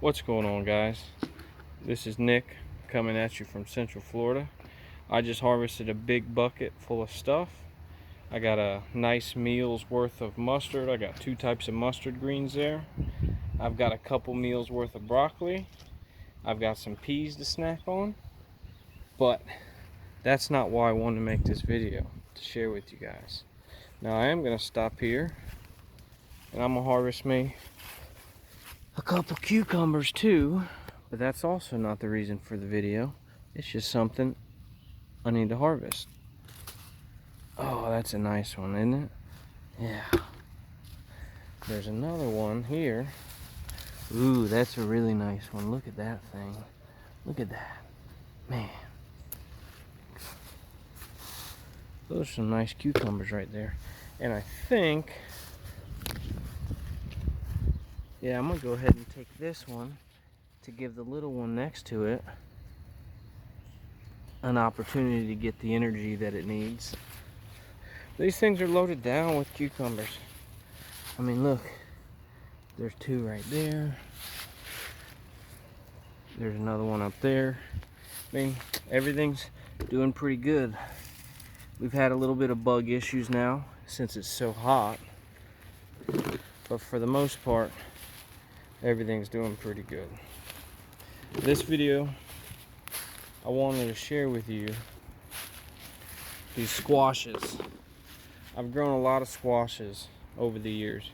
What's going on, guys? This is Nick coming at you from Central Florida. I just harvested a big bucket full of stuff. I got a nice meal's worth of mustard. I got 2 types of mustard greens there. I've got a couple meals worth of broccoli. I've got some peas to snack on. But that's not why I wanted to make this video, to share with you guys. Now I am going to stop here and I'm going to harvest me a couple cucumbers too, but that's also not the reason for the video. It's just something I need to harvest. Oh, that's a nice one, isn't it? Yeah. There's another one here. Ooh, that's a really nice one. Look at that thing. Look at that. Man. Those are some nice cucumbers right there. And I think, yeah, I'm going to go ahead and take this one to give the little one next to it an opportunity to get the energy that it needs. These things are loaded down with cucumbers. I mean, look. There's 2 right there. There's another one up there. I mean, everything's doing pretty good. We've had a little bit of bug issues now since it's so hot. But for the most part, everything's doing pretty good. This video, I wanted to share with you these squashes. I've grown a lot of squashes over the years.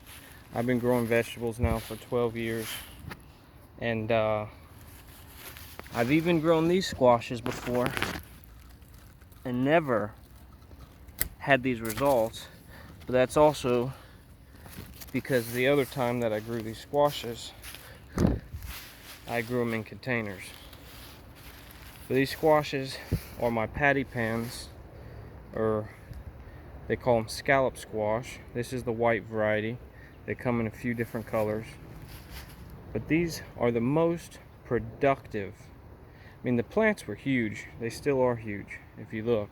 I've been growing vegetables now for 12 years. And I've even grown these squashes before and never had these results. But that's also because the other time that I grew these squashes, I grew them in containers. But these squashes are my patty pans, or they call them scallop squash. This is the white variety. They come in a few different colors. But these are the most productive. I mean, the plants were huge. They still are huge if you look.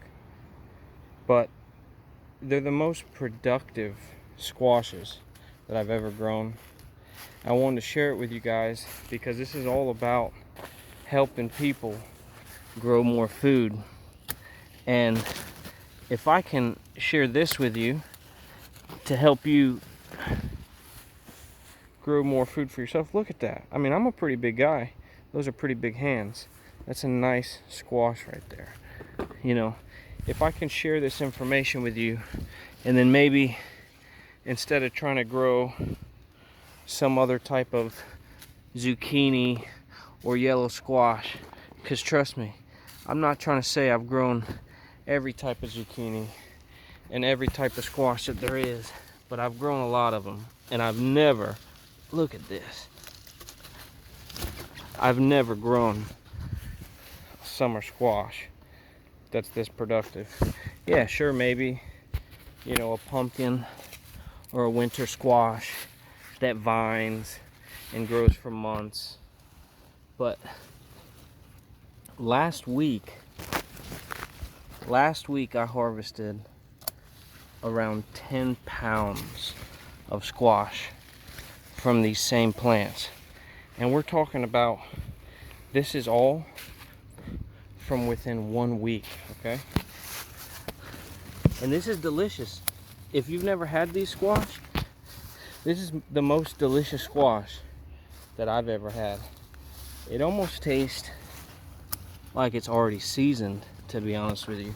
But they're the most productive squashes that I've ever grown. I wanted to share it with you guys because this is all about helping people grow more food. And if I can share this with you to help you grow more food for yourself, look at that. I mean, I'm a pretty big guy. Those are pretty big hands. That's a nice squash right there. You know, if I can share this information with you, and then maybe instead of trying to grow some other type of zucchini or yellow squash, because trust me, I'm not trying to say I've grown every type of zucchini and every type of squash that there is, but I've grown a lot of them. And I've never, look at this, I've never grown a summer squash that's this productive. Yeah, sure, maybe, you know, a pumpkin or a winter squash that vines and grows for months. But last week I harvested around 10 pounds of squash from these same plants. And we're talking about, this is all from within 1 week, okay? And this is delicious. If you've never had these squash, this is the most delicious squash that I've ever had. It almost tastes like it's already seasoned, to be honest with you.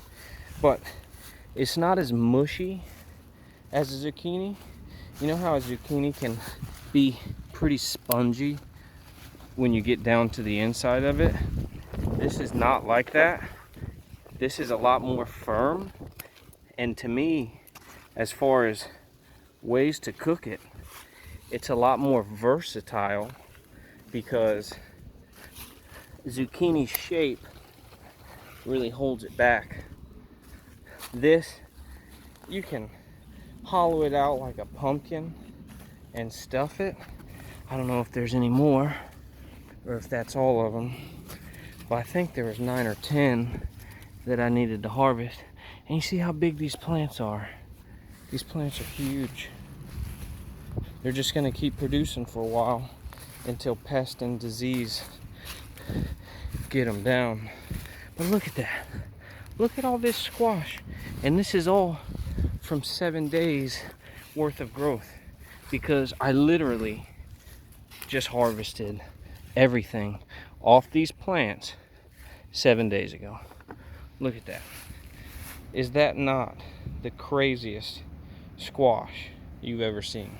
But it's not as mushy as a zucchini. You know how a zucchini can be pretty spongy when you get down to the inside of it? This is not like that. This is a lot more firm. And to me, as far as ways to cook it, it's a lot more versatile because zucchini shape really holds it back. This, you can hollow it out like a pumpkin and stuff it. I don't know if there's any more or if that's all of them, but I think there was 9 or 10 that I needed to harvest. And you see how big these plants are. These plants are huge. They're just going to keep producing for a while. until pest and disease get them down. But look at that. Look at all this squash. And this is all from 7 days worth of growth, because I literally just harvested everything off these plants 7 days ago. Look at that. Is that not the craziest squash you've ever seen?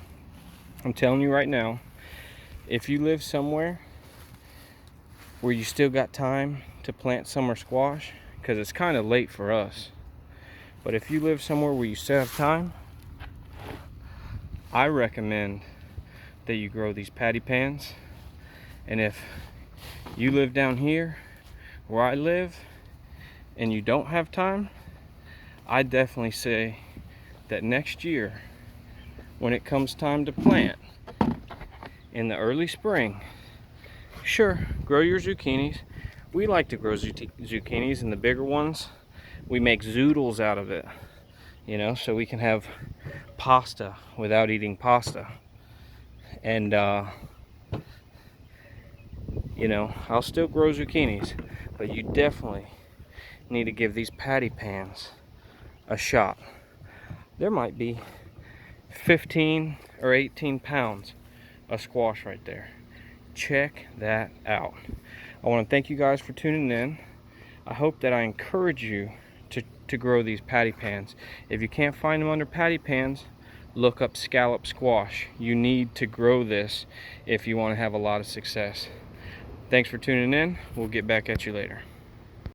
I'm telling you right now, if you live somewhere where you still got time to plant summer squash, because it's kind of late for us, but if you live somewhere where you still have time, I recommend that you grow these patty pans. And if you live down here where I live and you don't have time, I definitely say that next year, when it comes time to plant in the early spring, sure, grow your zucchinis. We like to grow zucchinis, and the bigger ones, we make zoodles out of it, you know, so we can have pasta without eating pasta. And you know, I'll still grow zucchinis, but you definitely need to give these patty pans a shot. There might be 15 or 18 pounds of squash right there. Check that out. I want to thank you guys for tuning in. I hope that I encourage you to grow these patty pans. If you can't find them under patty pans, look up scallop squash. You need to grow this if you want to have a lot of success. Thanks for tuning in. We'll get back at you later.